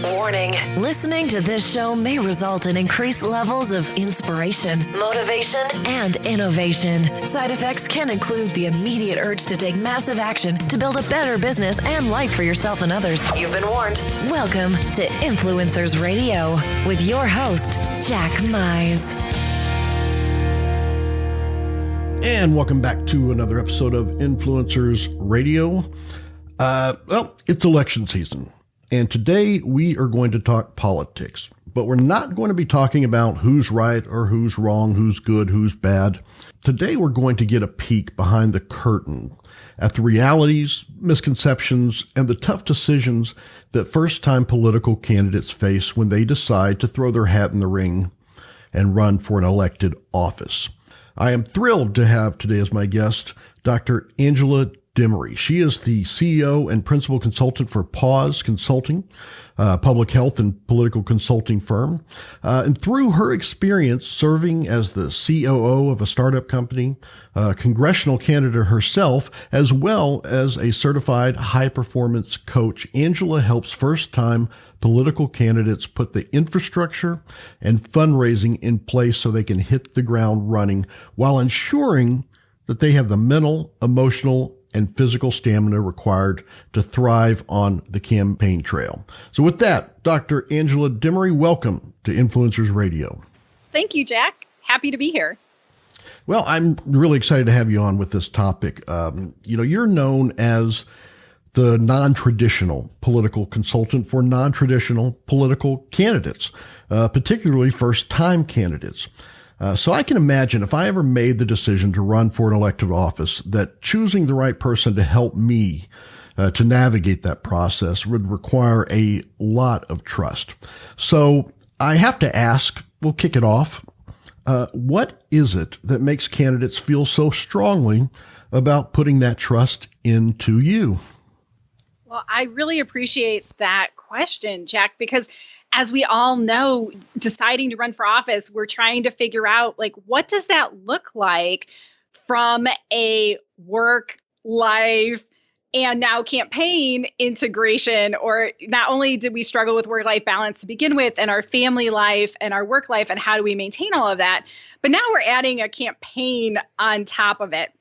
Warning, listening to this show may result in increased levels of inspiration, motivation, and innovation. Side effects can include the immediate urge to take massive action to build a better business and life for yourself and others. You've been warned. Welcome to Influencers Radio with your host, Jack Mize. And welcome back to another episode of Influencers Radio. It's election season, and today we are going to talk politics, but we're not going to be talking about who's right or who's wrong, who's good, who's bad. Today we're going to get a peek behind the curtain at the realities, misconceptions, and the tough decisions that first-time political candidates face when they decide to throw their hat in the ring and run for an elected office. I am thrilled to have today as my guest, Dr. Angela Demaree. She is the CEO and principal consultant for Pause Consulting, public health and political consulting firm. And through her experience serving as the COO of a startup company, congressional candidate herself, as well as a certified high-performance coach, Angela helps first-time political candidates put the infrastructure and fundraising in place so they can hit the ground running while ensuring that they have the mental, emotional, and physical stamina required to thrive on the campaign trail. So with that, Dr. Angela Demaree, welcome to Influencers Radio. Thank you, Jack. Happy to be here. Well, I'm really excited to have you on with this topic. You're known as the non-traditional political consultant for non-traditional political candidates, particularly first-time candidates. So I can imagine if I ever made the decision to run for an elected office, that choosing the right person to help me to navigate that process would require a lot of trust. So I have to ask, we'll kick it off. What is it that makes candidates feel so strongly about putting that trust into you? Well, I really appreciate that question, Jack, because as we all know, deciding to run for office, we're trying to figure out, what does that look like from a work, life, and now campaign integration? Or not only did we struggle with work-life balance to begin with, and our family life and our work life, and how do we maintain all of that? But now we're adding a campaign on top of it.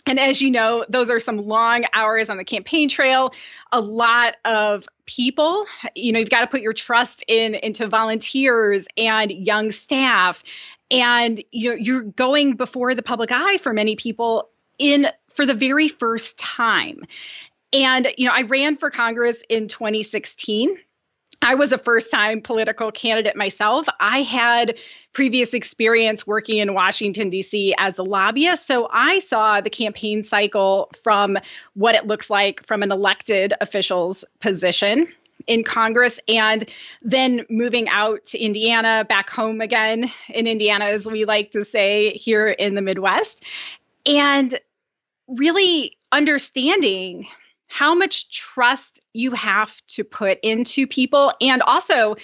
And as you know, those are some long hours on the campaign trail, a lot of people. You've got to put your trust into volunteers and young staff. And you're going before the public eye for many people for the very first time. And, I ran for Congress in 2016. I was a first-time political candidate myself. I had previous experience working in Washington, D.C. as a lobbyist, so I saw the campaign cycle from what it looks like from an elected official's position in Congress, and then moving out to Indiana, back home again in Indiana, as we like to say here in the Midwest, and really understanding how much trust you have to put into people. And also,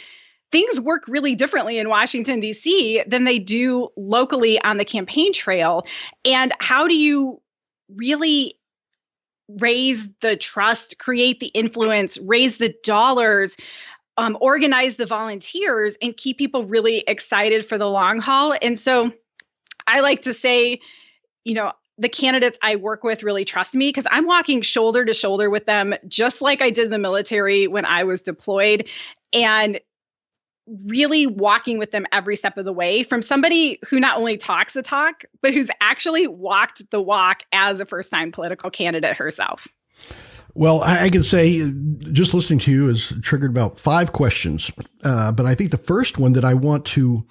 things work really differently in Washington, D.C. than they do locally on the campaign trail. And how do you really raise the trust, create the influence, raise the dollars, organize the volunteers, and keep people really excited for the long haul? And so I like to say, the candidates I work with really trust me because I'm walking shoulder to shoulder with them, just like I did in the military when I was deployed, and really walking with them every step of the way, from somebody who not only talks the talk, but who's actually walked the walk as a first-time political candidate herself. Well, I can say just listening to you has triggered about 5 questions. But I think the first one that I want to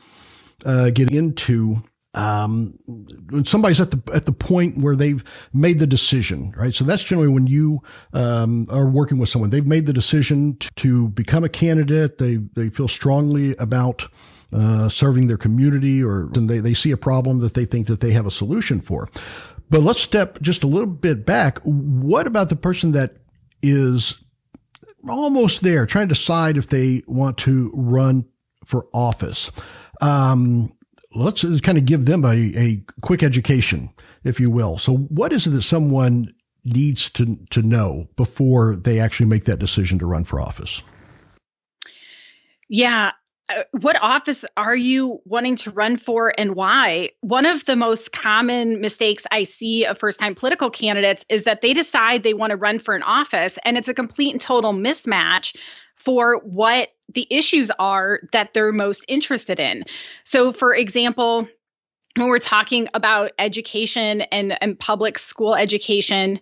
get into, when somebody's at the point where they've made the decision, right? So that's generally when you are working with someone. They've made the decision to become a candidate. They feel strongly about serving their community, and they see a problem that they think that they have a solution for. But let's step just a little bit back. What about the person that is almost there, trying to decide if they want to run for office? Let's kind of give them a quick education, if you will. So what is it that someone needs to know before they actually make that decision to run for office? Yeah. What office are you wanting to run for and why? One of the most common mistakes I see of first-time political candidates is that they decide they want to run for an office, and it's a complete and total mismatch for what the issues are that they're most interested in. So, for example, when we're talking about education and public school education,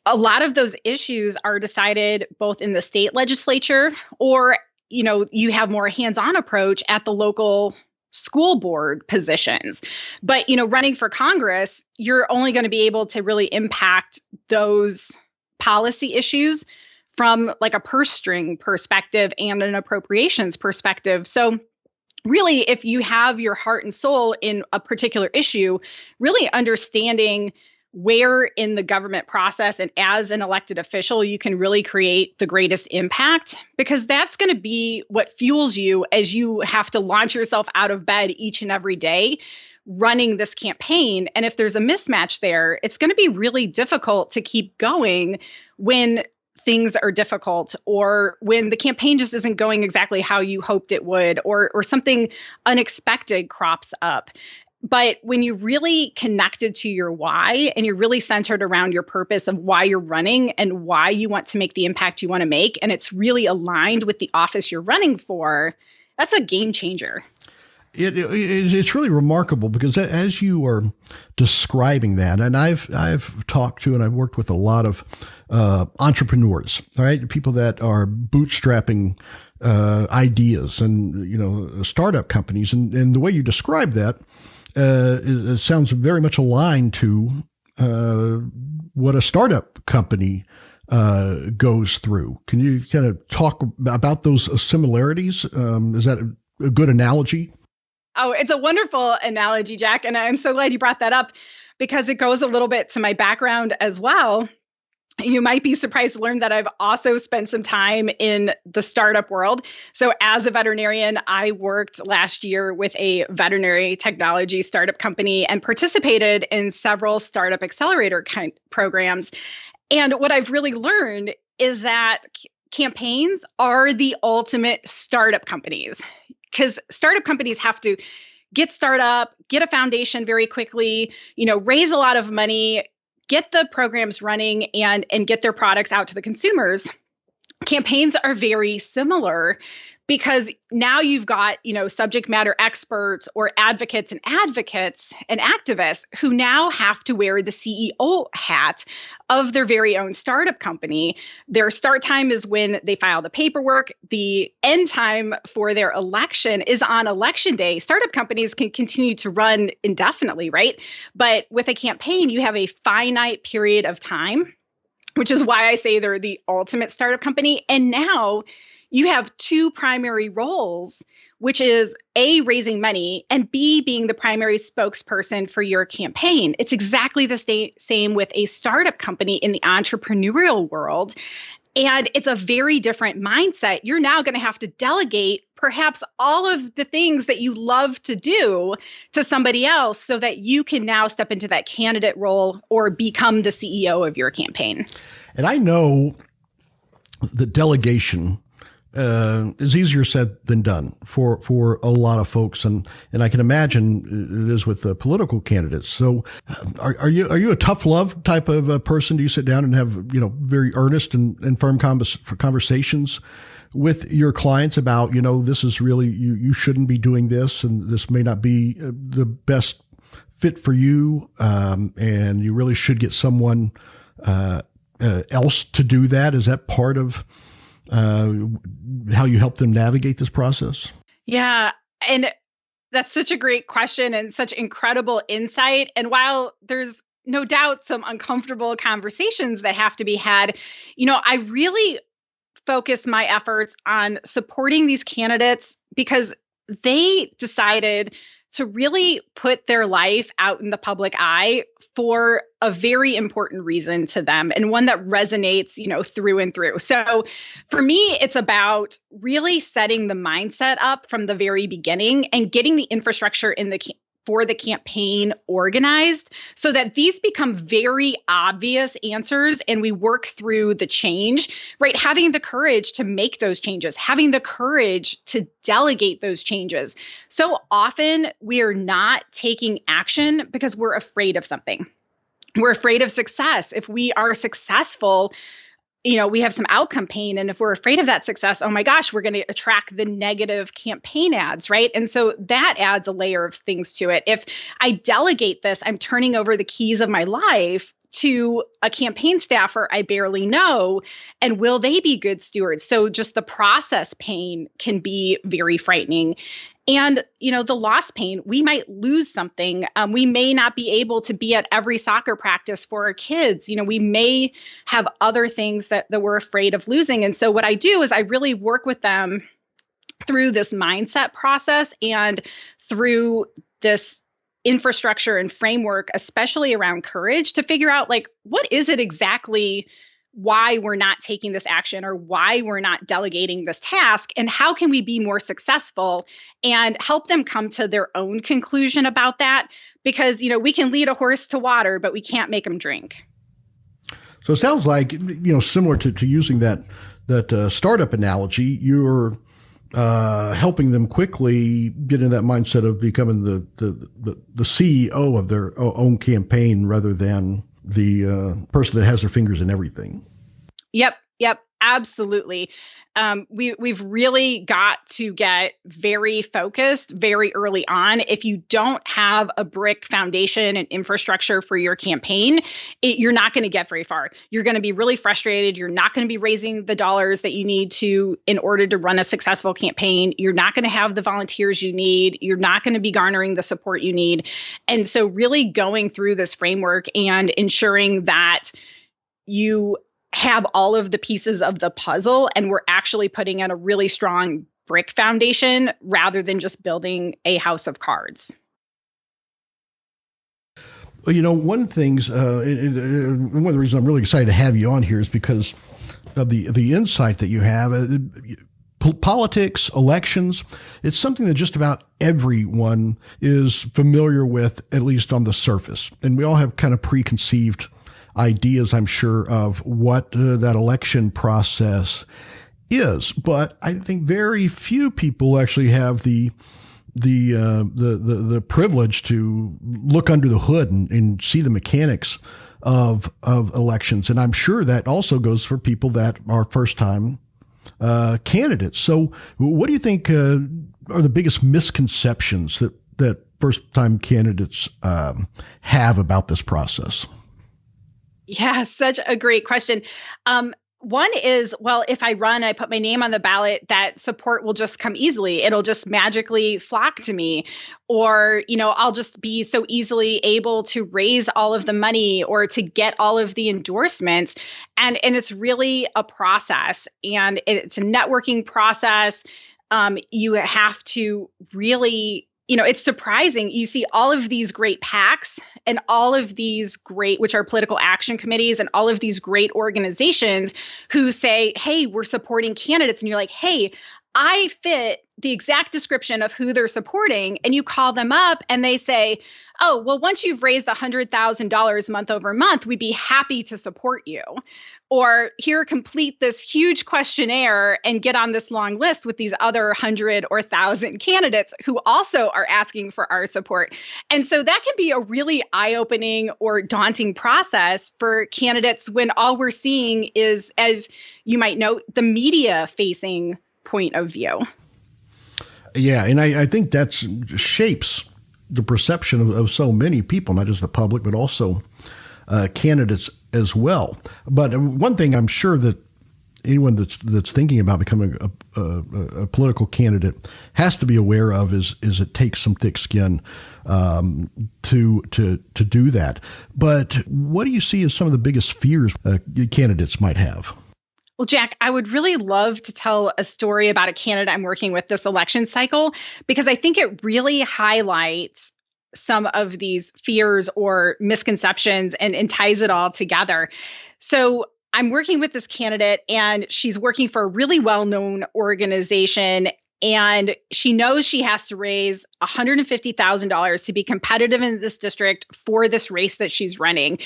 a lot of those issues are decided both in the state legislature or you have more hands-on approach at the local school board positions. But, running for Congress, you're only going to be able to really impact those policy issues from like a purse string perspective and an appropriations perspective. So really, if you have your heart and soul in a particular issue, really understanding where in the government process and as an elected official you can really create the greatest impact, because that's going to be what fuels you as you have to launch yourself out of bed each and every day running this campaign. And if there's a mismatch there, it's going to be really difficult to keep going when things are difficult or when the campaign just isn't going exactly how you hoped it would, or something unexpected crops up. But when you really connected to your why and you're really centered around your purpose of why you're running and why you want to make the impact you want to make, and it's really aligned with the office you're running for, that's a game changer. It's really remarkable because as you are describing that, and I've talked to and I've worked with a lot of entrepreneurs, all right, people that are bootstrapping ideas and startup companies, and the way you describe that. It sounds very much aligned to what a startup company goes through. Can you kind of talk about those similarities? Is that a good analogy? Oh, it's a wonderful analogy, Jack. And I'm so glad you brought that up because it goes a little bit to my background as well. You might be surprised to learn that I've also spent some time in the startup world. So as a veterinarian, I worked last year with a veterinary technology startup company and participated in several startup accelerator programs. And what I've really learned is that campaigns are the ultimate startup companies, because startup companies have to get startup, get a foundation very quickly, raise a lot of money, get the programs running and get their products out to the consumers. Campaigns are very similar because now you've got, subject matter experts or advocates and activists who now have to wear the CEO hat of their very own startup company. Their start time is when they file the paperwork. The end time for their election is on election day. Startup companies can continue to run indefinitely, right? But with a campaign, you have a finite period of time, which is why I say they're the ultimate startup company. And now you have two primary roles, which is A, raising money, and B, being the primary spokesperson for your campaign. It's exactly the same with a startup company in the entrepreneurial world. And it's a very different mindset. You're now going to have to delegate perhaps all of the things that you love to do to somebody else so that you can now step into that candidate role or become the CEO of your campaign. And I know that delegation is easier said than done for a lot of folks, and I can imagine it is with the political candidates. So, are you a tough love type of a person? Do you sit down and have very earnest and firm conversations with your clients about this is really you shouldn't be doing this, and this may not be the best fit for you, and you really should get someone else to do that? Is that part of how you help them navigate this process? Yeah. And that's such a great question and such incredible insight. And while there's no doubt some uncomfortable conversations that have to be had, I really focus my efforts on supporting these candidates because they decided to really put their life out in the public eye for a very important reason to them, and one that resonates, through and through. So for me, it's about really setting the mindset up from the very beginning and getting the infrastructure in for the campaign organized so that these become very obvious answers and we work through the change, right? Having the courage to make those changes, having the courage to delegate those changes. So often we are not taking action because we're afraid of something. We're afraid of success. If we are successful, we have some outcome pain. And if we're afraid of that success, oh my gosh, we're going to attract the negative campaign ads, right? And so that adds a layer of things to it. If I delegate this, I'm turning over the keys of my life to a campaign staffer I barely know. And will they be good stewards? So just the process pain can be very frightening. And, the loss pain, we might lose something. We may not be able to be at every soccer practice for our kids. We may have other things that we're afraid of losing. And so what I do is I really work with them through this mindset process and through this infrastructure and framework, especially around courage, to figure out what is it exactly why we're not taking this action or why we're not delegating this task, and how can we be more successful, and help them come to their own conclusion about that. Because, we can lead a horse to water, but we can't make them drink. So it sounds like, similar to using that startup analogy, you're helping them quickly get in that mindset of becoming the CEO of their own campaign rather than the person that has their fingers in everything. Yep, absolutely. We've really got to get very focused very early on. If you don't have a brick foundation and infrastructure for your campaign, you're not going to get very far. You're going to be really frustrated. You're not going to be raising the dollars that you need to in order to run a successful campaign. You're not going to have the volunteers you need. You're not going to be garnering the support you need. And so really going through this framework and ensuring that you have all of the pieces of the puzzle and we're actually putting in a really strong brick foundation rather than just building a house of cards. Well, one of the things, one of the reasons I'm really excited to have you on here is because of the insight that you have. Politics, elections, it's something that just about everyone is familiar with, at least on the surface. And we all have kind of preconceived ideas, I'm sure, of what that election process is. But I think very few people actually have the privilege to look under the hood and see the mechanics of elections. And I'm sure that also goes for people that are first time candidates. So what do you think are the biggest misconceptions that first time candidates have about this process? Yeah, such a great question. One is, well, if I run, I put my name on the ballot, that support will just come easily. It'll just magically flock to me. Or, I'll just be so easily able to raise all of the money or to get all of the endorsements. And it's really a process, and it's a networking process. You have to really, it's surprising. You see all of these great PACs and all of these great, which are political action committees, and all of these great organizations who say, hey, we're supporting candidates. And you're like, hey, I fit the exact description of who they're supporting. And you call them up and they say, oh, well, once you've raised $100,000 month over month, we'd be happy to support you. Or here, complete this huge questionnaire and get on this long list with these other 100 or 1,000 candidates who also are asking for our support. And so that can be a really eye-opening or daunting process for candidates when all we're seeing is, as you might know, the media-facing point of view. Yeah, and I think that shapes the perception of so many people, not just the public, but also candidates as well. But one thing I'm sure that anyone that's thinking about becoming a political candidate has to be aware of is it takes some thick skin to do that. But what do you see as some of the biggest fears candidates might have? Well, Jack, I would really love to tell a story about a candidate I'm working with this election cycle, because I think it really highlights some of these fears or misconceptions and ties it all together. So I'm working with this candidate, and she's working for a really well-known organization. And she knows she has to raise $150,000 to be competitive in this district for this race that she's running.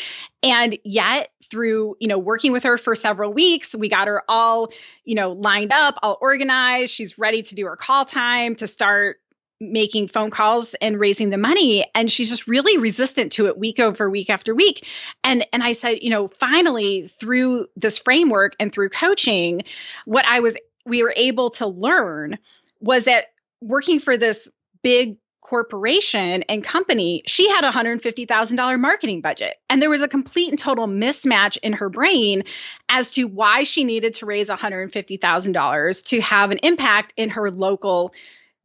And yet through, working with her for several weeks, we got her all, lined up, all organized. She's ready to do her call time to start making phone calls and raising the money. And she's just really resistant to it week over week after week. And I said, finally through this framework and through coaching, we were able to learn was that working for this big corporation and company, she had a $150,000 marketing budget. And there was a complete and total mismatch in her brain as to why she needed to raise $150,000 to have an impact in her local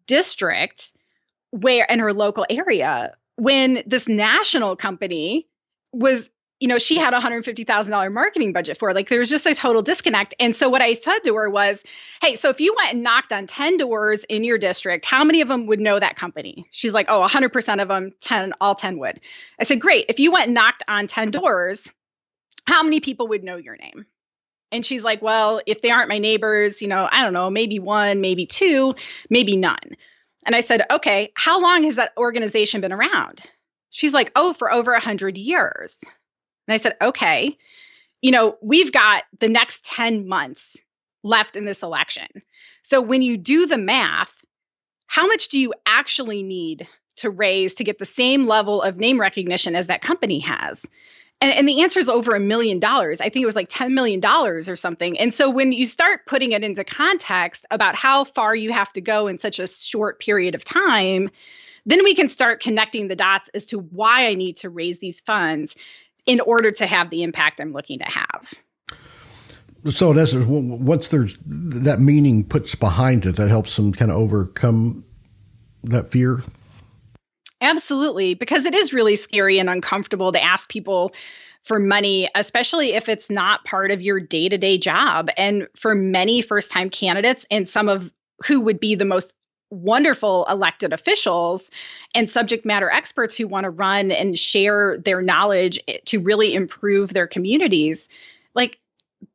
district in her local area, when this national company was, she had a $150,000 marketing budget for. Like, there was just a total disconnect. And so what I said to her was, hey, so if you went and knocked on 10 doors in your district, how many of them would know that company? She's like, 100% of them, all 10 would. I said, great. If you went and knocked on 10 doors, how many people would know your name? And she's like, well, if they aren't my neighbors, I don't know, maybe one, maybe two, maybe none. And I said, okay, how long has that organization been around? She's like, for over 100 years. And I said, okay, we've got the next 10 months left in this election. So when you do the math, how much do you actually need to raise to get the same level of name recognition as that company has? And the answer is over $1 million. I think it was like $10 million or something. And so when you start putting it into context about how far you have to go in such a short period of time, then we can start connecting the dots as to why I need to raise these funds in order to have the impact I'm looking to have. So that's once there's that meaning puts behind it, that helps them kind of overcome that fear. Absolutely, because it is really scary and uncomfortable to ask people for money, especially if it's not part of your day-to-day job. And for many first-time candidates and some of who would be the most wonderful elected officials and subject matter experts who want to run and share their knowledge to really improve their communities, like,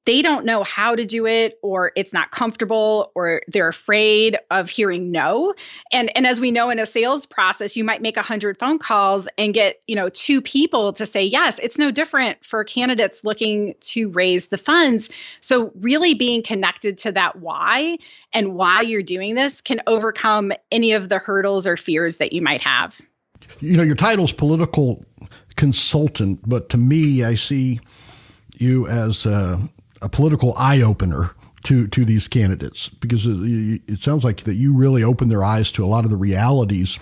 they don't know how to do it, or it's not comfortable, or they're afraid of hearing no. And as we know in a sales process, you might make 100 phone calls and get, 2 people to say yes. It's no different for candidates looking to raise the funds. So really being connected to that why and why you're doing this can overcome any of the hurdles or fears that you might have. Your title's political consultant, but to me, I see you as a political eye-opener to these candidates, because it sounds like that you really open their eyes to a lot of the realities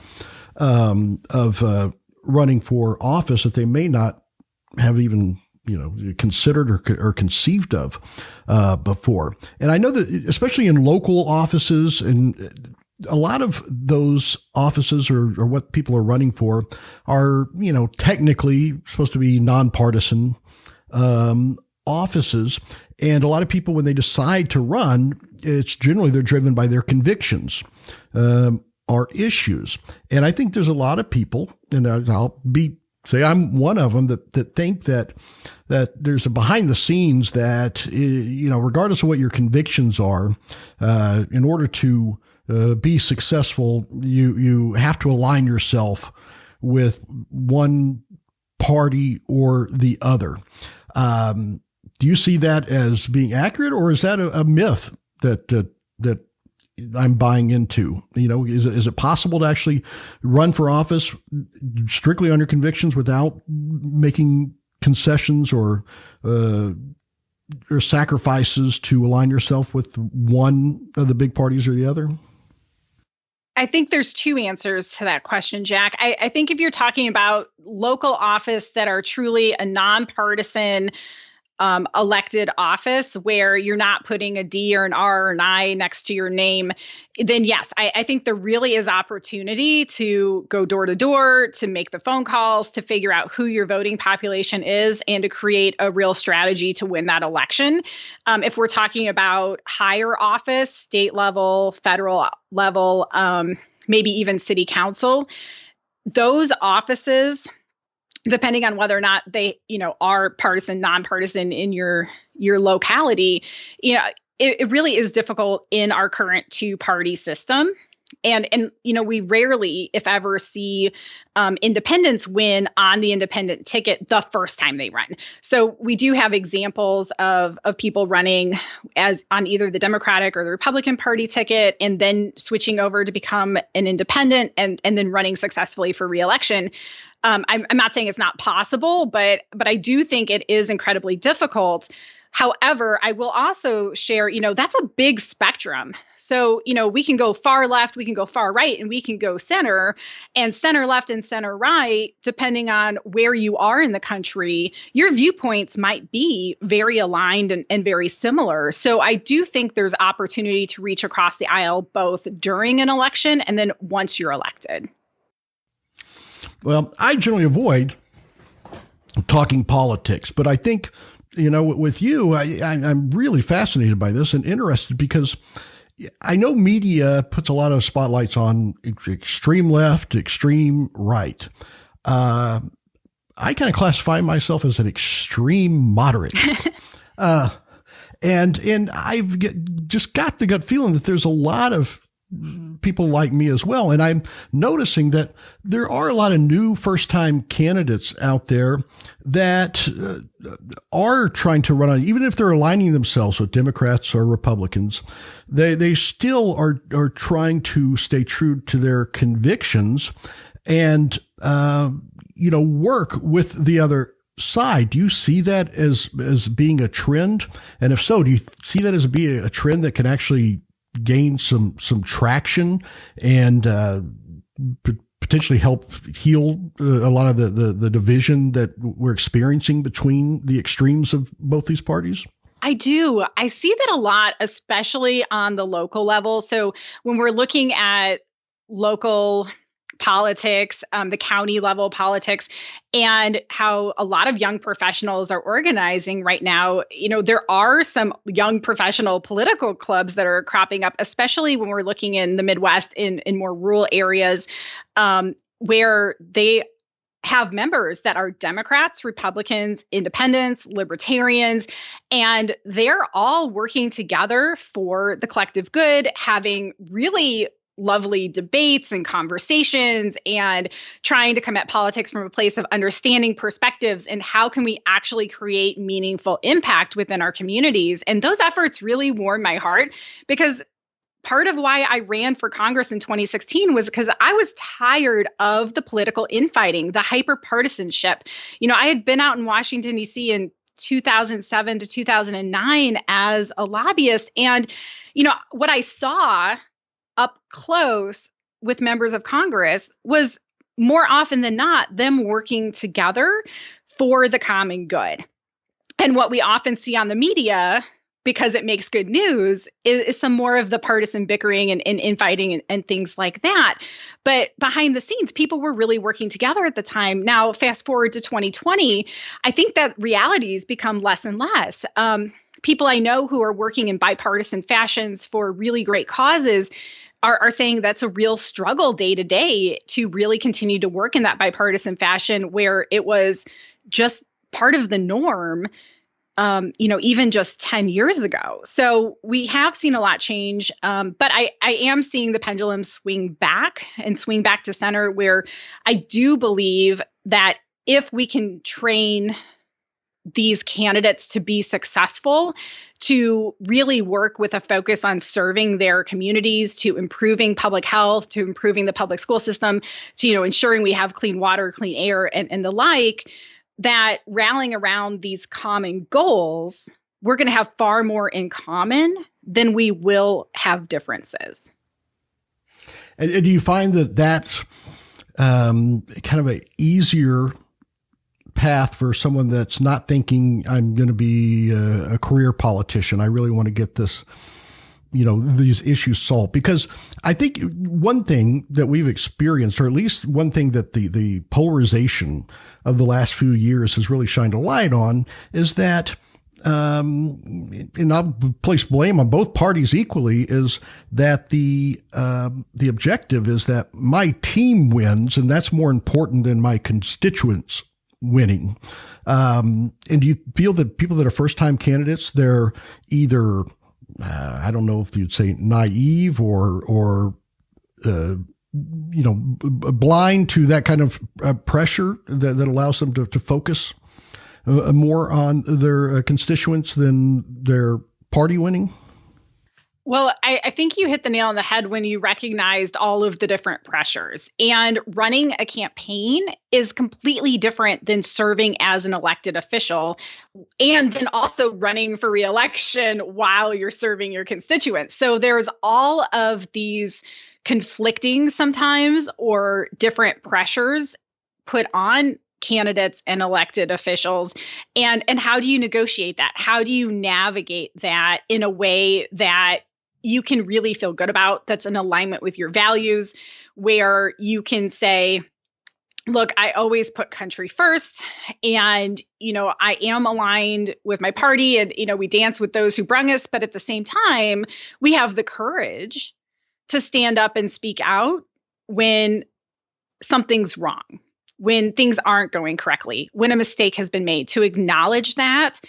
of running for office that they may not have even considered or conceived of before. And I know that especially in local offices, and a lot of those offices or what people are running for are technically supposed to be nonpartisan offices. And a lot of people, when they decide to run, it's generally they're driven by their convictions or issues. And I think there's a lot of people, and say I'm one of them, that think that there's a behind the scenes that, regardless of what your convictions are, in order to be successful, you have to align yourself with one party or the other. Do you see that as being accurate, or is that a myth that I'm buying into? Is it possible to actually run for office strictly on your convictions without making concessions or sacrifices to align yourself with one of the big parties or the other? I think there's 2 answers to that question, Jack. I think if you're talking about local office that are truly a nonpartisan elected office where you're not putting a D or an R or an I next to your name, then yes, I think there really is opportunity to go door to door, to make the phone calls, to figure out who your voting population is, and to create a real strategy to win that election. If we're talking about higher office, state level, federal level, maybe even city council, those offices, depending on whether or not they, are partisan, nonpartisan in your locality, it really is difficult in our current two-party system. And we rarely, if ever, see independents win on the independent ticket the first time they run. So we do have examples of people running as on either the Democratic or the Republican Party ticket and then switching over to become an independent and then running successfully for reelection. I'm not saying it's not possible, but I do think it is incredibly difficult. However, I will also share, that's a big spectrum. So, we can go far left, we can go far right, and we can go center left and center right, depending on where you are in the country. Your viewpoints might be very aligned and very similar. So I do think there's opportunity to reach across the aisle, both during an election and then once you're elected. Well, I generally avoid talking politics, but I think with you, I'm really fascinated by this and interested because I know media puts a lot of spotlights on extreme left, extreme right. I kind of classify myself as an extreme moderate. And I've just got the gut feeling that there's a lot of people like me as well. And I'm noticing that there are a lot of new first-time candidates out there that are trying to run on, even if they're aligning themselves with Democrats or Republicans, they still are trying to stay true to their convictions and, work with the other side. Do you see that as being a trend? And if so, do you see that as being a trend that can actually gain some traction and potentially help heal a lot of the division that we're experiencing between the extremes of both these parties? I do. I see that a lot, especially on the local level. So when we're looking at local politics, the county level politics, and how a lot of young professionals are organizing right now, there are some young professional political clubs that are cropping up, especially when we're looking in the Midwest in more rural areas, where they have members that are Democrats, Republicans, independents, libertarians, and they're all working together for the collective good, having really lovely debates and conversations and trying to come at politics from a place of understanding perspectives and how can we actually create meaningful impact within our communities. And those efforts really warmed my heart because part of why I ran for Congress in 2016 was because I was tired of the political infighting, the hyperpartisanship. I had been out in Washington, D.C. in 2007 to 2009 as a lobbyist. And, what I saw up close with members of Congress was more often than not them working together for the common good. And what we often see on the media, because it makes good news, is some more of the partisan bickering and infighting and things like that. But behind the scenes, people were really working together at the time. Now, fast forward to 2020, I think that realities become less and less. People I know who are working in bipartisan fashions for really great causes are saying that's a real struggle day to day to really continue to work in that bipartisan fashion where it was just part of the norm, even just 10 years ago. So we have seen a lot change, but I am seeing the pendulum swing back to center, where I do believe that if we can train these candidates to be successful, to really work with a focus on serving their communities, to improving public health, to improving the public school system, to ensuring we have clean water, clean air, and the like, that rallying around these common goals, we're going to have far more in common than we will have differences. And do you find that that's kind of an easier path for someone that's not thinking I'm going to be a career politician? I really want to get this, these issues solved. Because I think one thing that we've experienced, or at least one thing that the polarization of the last few years has really shined a light on, is that, and I'll place blame on both parties equally, is that the objective is that my team wins, and that's more important than my constituents winning. And do you feel that people that are first-time candidates, they're either I don't know if you'd say naive or blind to that kind of pressure that allows them to focus more on their constituents than their party winning? Well, I think you hit the nail on the head when you recognized all of the different pressures. And running a campaign is completely different than serving as an elected official, and then also running for reelection while you're serving your constituents. So there's all of these conflicting sometimes or different pressures put on candidates and elected officials. And how do you negotiate that? How do you navigate that in a way that you can really feel good about, that's in alignment with your values, where you can say, look, I always put country first, and, I am aligned with my party, and, we dance with those who brung us, but at the same time, we have the courage to stand up and speak out when something's wrong, when things aren't going correctly, when a mistake has been made, to acknowledge that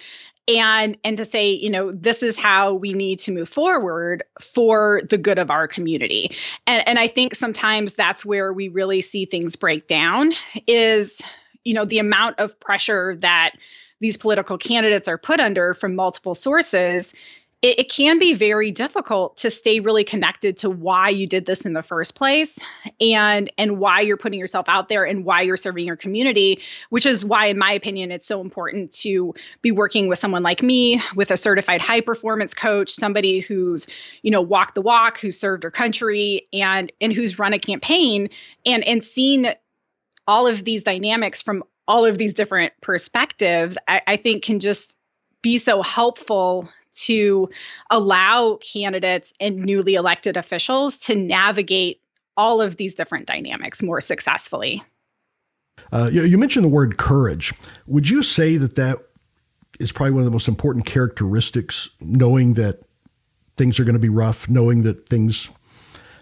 and to say, this is how we need to move forward for the good of our community. And I think sometimes that's where we really see things break down is, the amount of pressure that these political candidates are put under from multiple sources. It can be very difficult to stay really connected to why you did this in the first place and why you're putting yourself out there and why you're serving your community, which is why, in my opinion, it's so important to be working with someone like me, with a certified high performance coach, somebody who's, walked the walk, who's served her country and who's run a campaign and seen all of these dynamics from all of these different perspectives, I think can just be so helpful to allow candidates and newly elected officials to navigate all of these different dynamics more successfully. You mentioned the word courage. Would you say that is probably one of the most important characteristics, knowing that things are going to be rough, knowing that things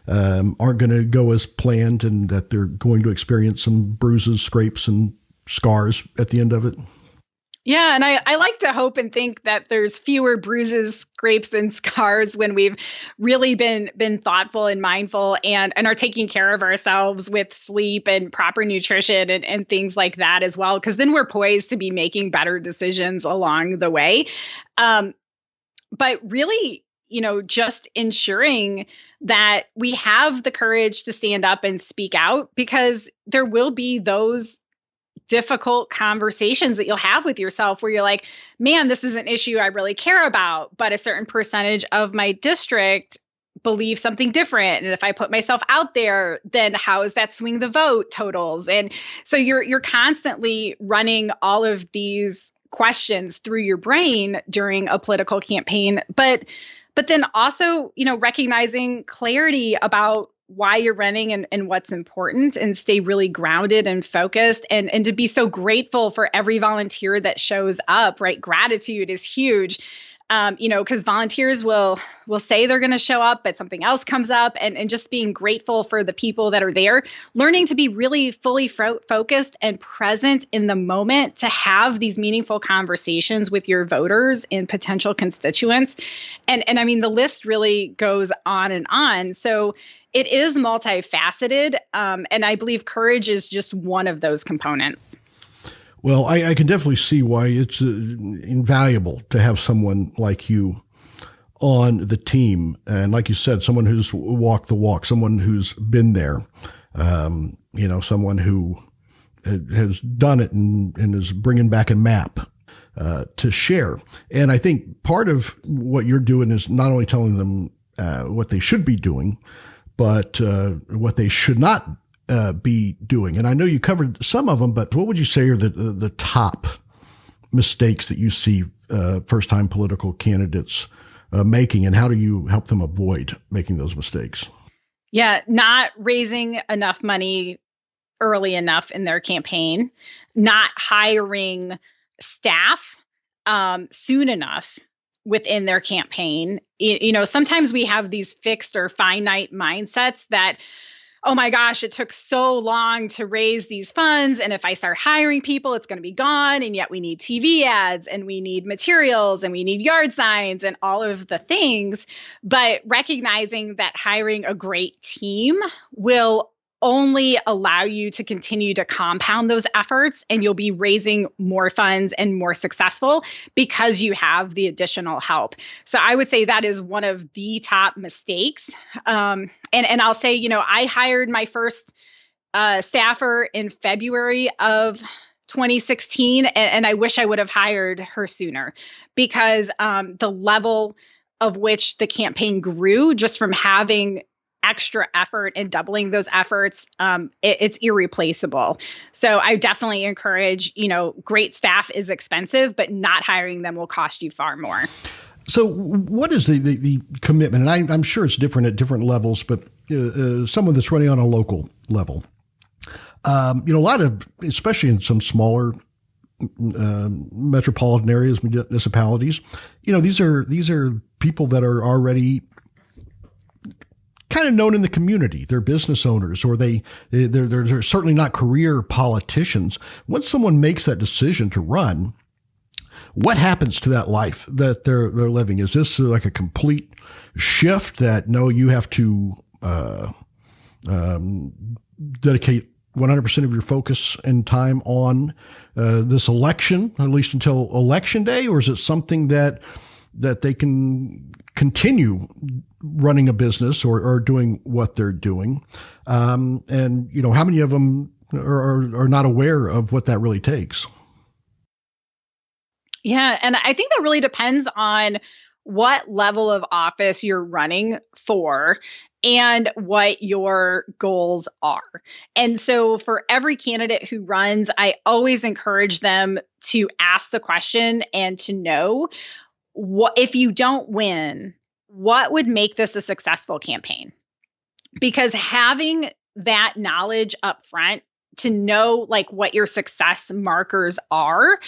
aren't going to go as planned and that they're going to experience some bruises, scrapes, and scars at the end of it? Yeah, and I like to hope and think that there's fewer bruises, scrapes, and scars when we've really been thoughtful and mindful and are taking care of ourselves with sleep and proper nutrition and things like that as well, because then we're poised to be making better decisions along the way. But really, just ensuring that we have the courage to stand up and speak out, because there will be those difficult conversations that you'll have with yourself where you're like, man, this is an issue I really care about, but a certain percentage of my district believe something different. And if I put myself out there, then how is that swing the vote totals? And so you're constantly running all of these questions through your brain during a political campaign, but then also, recognizing clarity about why you're running and what's important, and stay really grounded and focused, and to be so grateful for every volunteer that shows up, right? Gratitude is huge. Because volunteers will say they're going to show up, but something else comes up, and just being grateful for the people that are there, learning to be really fully focused and present in the moment to have these meaningful conversations with your voters and potential constituents. And I mean, the list really goes on and on. So it is multifaceted. And I believe courage is just one of those components. Well, I can definitely see why it's invaluable to have someone like you on the team. And like you said, someone who's walked the walk, someone who's been there, someone who has done it and is bringing back a map to share. And I think part of what you're doing is not only telling them what they should be doing, but what they should not be doing. And I know you covered some of them, but what would you say are the top mistakes that you see first-time political candidates making, and how do you help them avoid making those mistakes? Yeah, not raising enough money early enough in their campaign, not hiring staff soon enough within their campaign. Sometimes we have these fixed or finite mindsets that oh my gosh, it took so long to raise these funds. And if I start hiring people, it's going to be gone. And yet we need TV ads and we need materials and we need yard signs and all of the things. But recognizing that hiring a great team will only allow you to continue to compound those efforts, and you'll be raising more funds and more successful because you have the additional help. So I would say that is one of the top mistakes. And I'll say, I hired my first staffer in February of 2016, and I wish I would have hired her sooner, because the level of which the campaign grew just from having extra effort and doubling those efforts, it's irreplaceable. So I definitely encourage, great staff is expensive, but not hiring them will cost you far more. So what is the commitment? And I'm sure it's different at different levels, but someone that's running on a local level, a lot of, especially in some smaller metropolitan areas, municipalities, these are people that are already kind of known in the community. They're business owners, or they're certainly not career politicians. Once someone makes that decision to run, what happens to that life that they're living? Is this like a complete shift that, no, you have to dedicate 100% of your focus and time on this election, at least until election day? Or is it something that they can continue running a business or doing what they're doing? And, how many of them are not aware of what that really takes? Yeah. And I think that really depends on what level of office you're running for and what your goals are. And so for every candidate who runs, I always encourage them to ask the question and to know, what if you don't win, what would make this a successful campaign? Because having that knowledge up front to know what your success markers are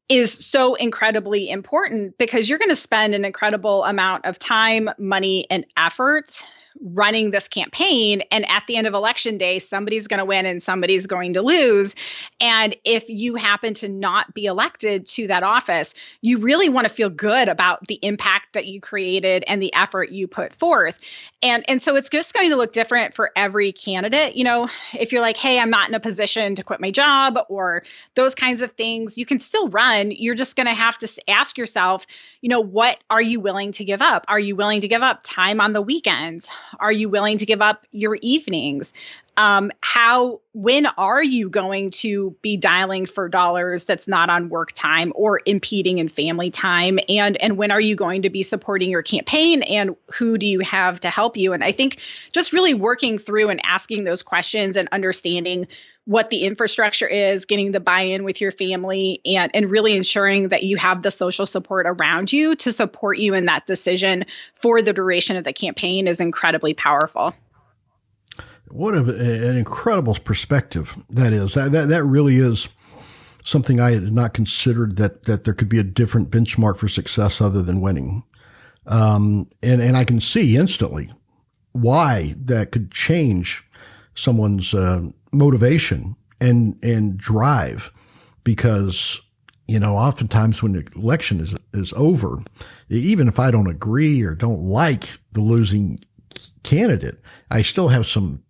is so incredibly important, because you're going to spend an incredible amount of time, money, and effort running this campaign. And at the end of election day, somebody's going to win and somebody's going to lose. And if you happen to not be elected to that office, you really want to feel good about the impact that you created and the effort you put forth. And so it's just going to look different for every candidate. If you're like, hey, I'm not in a position to quit my job or those kinds of things, you can still run. You're just going to have to ask yourself, what are you willing to give up? Are you willing to give up time on the weekends? Are you willing to give up your evenings? When are you going to be dialing for dollars that's not on work time or impeding in family time? And when are you going to be supporting your campaign, and who do you have to help you? And I think just really working through and asking those questions and understanding what the infrastructure is, getting the buy-in with your family, and really ensuring that you have the social support around you to support you in that decision for the duration of the campaign is incredibly powerful. What an incredible perspective that is. That really is something I had not considered, that there could be a different benchmark for success other than winning. And I can see instantly why that could change someone's motivation and drive, because oftentimes when the election is over, even if I don't agree or don't like the losing candidate, I still have some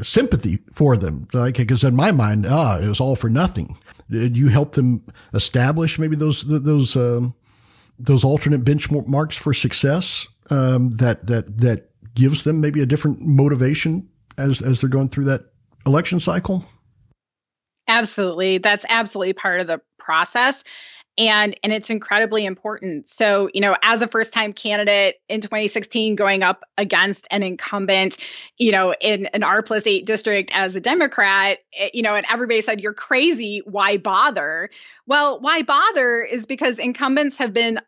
sympathy for them, because in my mind, it was all for nothing. Did you help them establish maybe those alternate benchmarks for success that gives them maybe a different motivation as they're going through that election cycle? Absolutely. That's absolutely part of the process. And it's incredibly important. So, as a first-time candidate in 2016, going up against an incumbent, in an R+8 district as a Democrat, and everybody said, you're crazy. Why bother? Well, why bother is because incumbents have been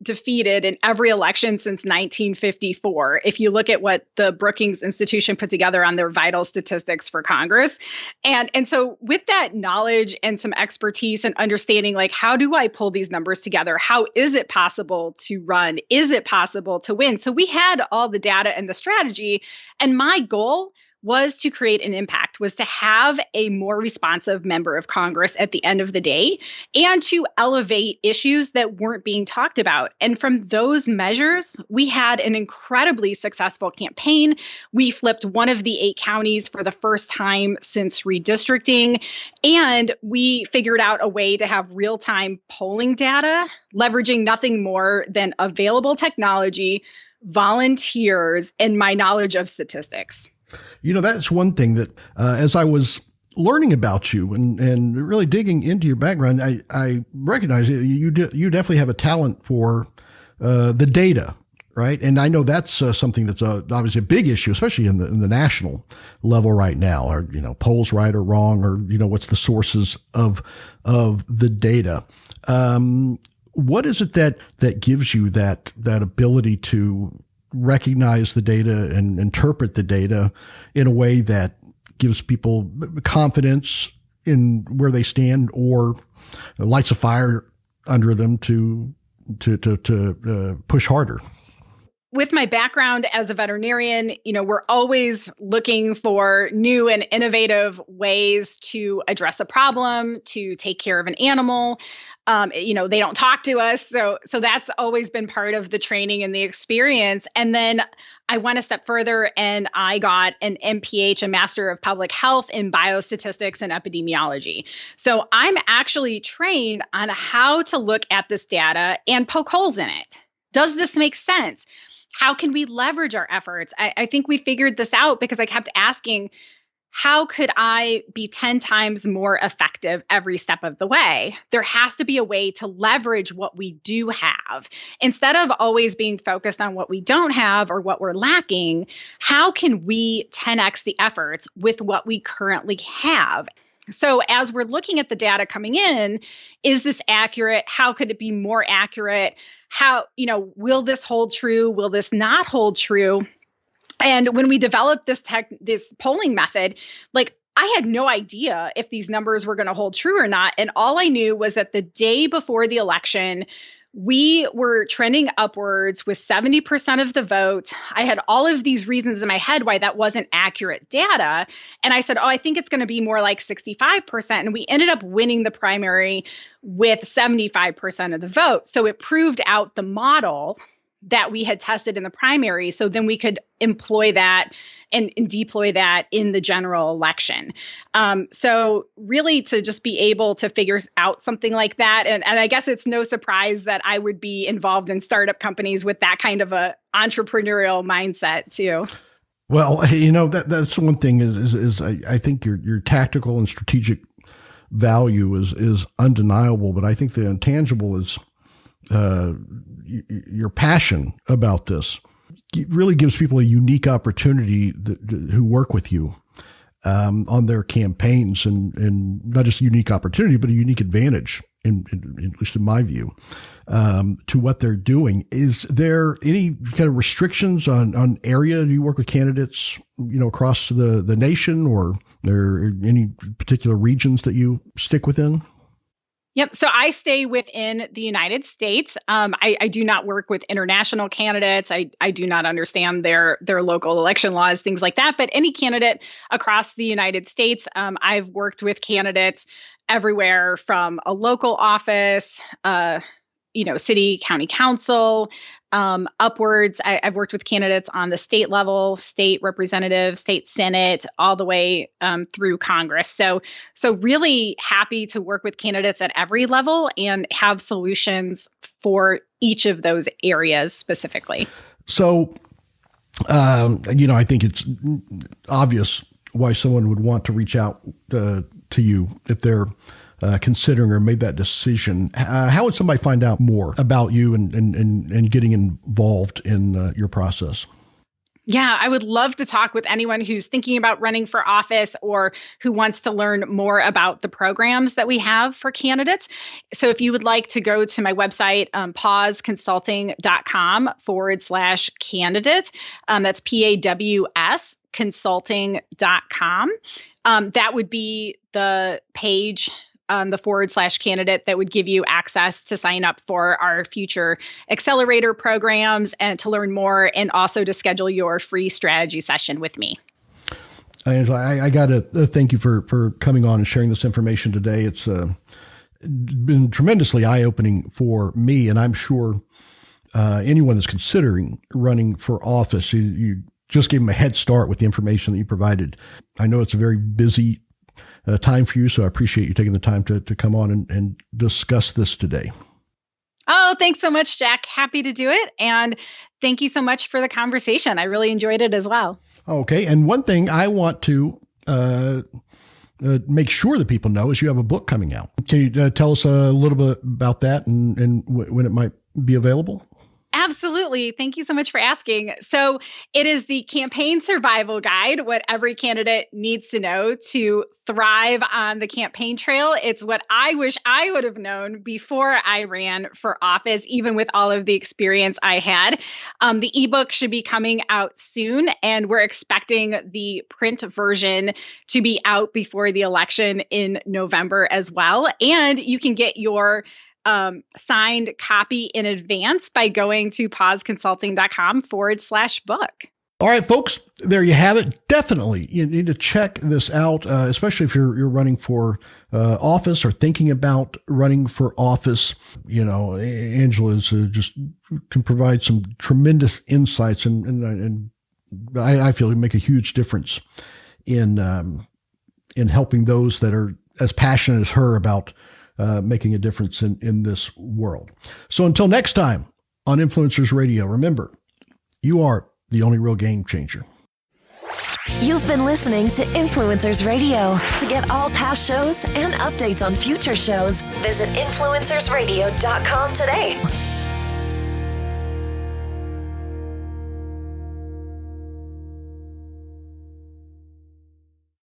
defeated in every election since 1954. If you look at what the Brookings Institution put together on their vital statistics for Congress. And so with that knowledge and some expertise and understanding, how do I pull these numbers together? How is it possible to run? Is it possible to win? So we had all the data and the strategy. And my goal was to create an impact, was to have a more responsive member of Congress at the end of the day, and to elevate issues that weren't being talked about. And from those measures, we had an incredibly successful campaign. We flipped one of the 8 counties for the first time since redistricting, and we figured out a way to have real-time polling data, leveraging nothing more than available technology, volunteers, and my knowledge of statistics. That's one thing that as I was learning about you and really digging into your background, I recognize that you definitely have a talent for the data, right? And I know that's something that's obviously a big issue, especially in the national level right now. Are polls right or wrong, or what's the sources of the data? What is it that gives you that ability to recognize the data and interpret the data in a way that gives people confidence in where they stand, or lights a fire under them to push harder? With my background as a veterinarian, we're always looking for new and innovative ways to address a problem, to take care of an animal. They don't talk to us. So that's always been part of the training and the experience. And then I went a step further and I got an MPH, a Master of Public Health in Biostatistics and Epidemiology. So I'm actually trained on how to look at this data and poke holes in it. Does this make sense? How can we leverage our efforts? I think we figured this out because I kept asking, how could I be 10 times more effective every step of the way? There has to be a way to leverage what we do have. Instead of always being focused on what we don't have or what we're lacking, how can we 10x the efforts with what we currently have? So as we're looking at the data coming in, is this accurate? How could it be more accurate? How, will this hold true? Will this not hold true? And when we developed this polling method, I had no idea if these numbers were going to hold true or not. And all I knew was that the day before the election, we were trending upwards with 70% of the vote. I had all of these reasons in my head why that wasn't accurate data. And I said, I think it's going to be more like 65%. And we ended up winning the primary with 75% of the vote. So it proved out the model that we had tested in the primary. So then we could employ that and deploy that in the general election. So really to just be able to figure out something like that. And I guess it's no surprise that I would be involved in startup companies with that kind of a entrepreneurial mindset too. Well, that's one thing is I think your tactical and strategic value is undeniable, but I think the intangible is your passion about this. It really gives people a unique opportunity who work with you on their campaigns, and not just a unique opportunity, but a unique advantage, at least in my view, to what they're doing. Is there any kind of restrictions on area? Do you work with candidates, across the nation, or there are any particular regions that you stick within? Yep. So I stay within the United States. I do not work with international candidates. I do not understand their local election laws, things like that. But any candidate across the United States, I've worked with candidates everywhere from a local office, city, county council, upwards. I've worked with candidates on the state level, state representative, state senate, all the way through Congress. So really happy to work with candidates at every level and have solutions for each of those areas specifically. So, I think it's obvious why someone would want to reach out to you if they're considering or made that decision. How would somebody find out more about you and getting involved in your process? Yeah, I would love to talk with anyone who's thinking about running for office or who wants to learn more about the programs that we have for candidates. So if you would like to go to my website, pawsconsulting.com/candidate, that's PAWS consulting.com. That would be the page on the /candidate that would give you access to sign up for our future accelerator programs and to learn more, and also to schedule your free strategy session with me. Angela, I got to thank you for coming on and sharing this information today. It's been tremendously eye-opening for me, and I'm sure anyone that's considering running for office, you just gave them a head start with the information that you provided. I know it's a very busy time for you, so I appreciate you taking the time to come on and discuss this today. Oh, thanks so much, Jack. Happy to do it. And thank you so much for the conversation. I really enjoyed it as well. Okay. And one thing I want to make sure that people know is you have a book coming out. Can you tell us a little bit about that and when it might be available? Absolutely. Thank you so much for asking. So it is the campaign survival guide, what every candidate needs to know to thrive on the campaign trail. It's what I wish I would have known before I ran for office, even with all of the experience I had. The ebook should be coming out soon, and we're expecting the print version to be out before the election in November as well. And you can get your signed copy in advance by going to pauseconsulting.com/book. All right, folks, there you have it. Definitely, you need to check this out, especially if you're running for office or thinking about running for office. You know, Angela is just can provide some tremendous insights, and I feel it make a huge difference in helping those that are as passionate as her about making a difference in this world. So until next time on Influencers Radio, remember, you are the only real game changer. You've been listening to Influencers Radio. To get all past shows and updates on future shows, visit influencersradio.com today.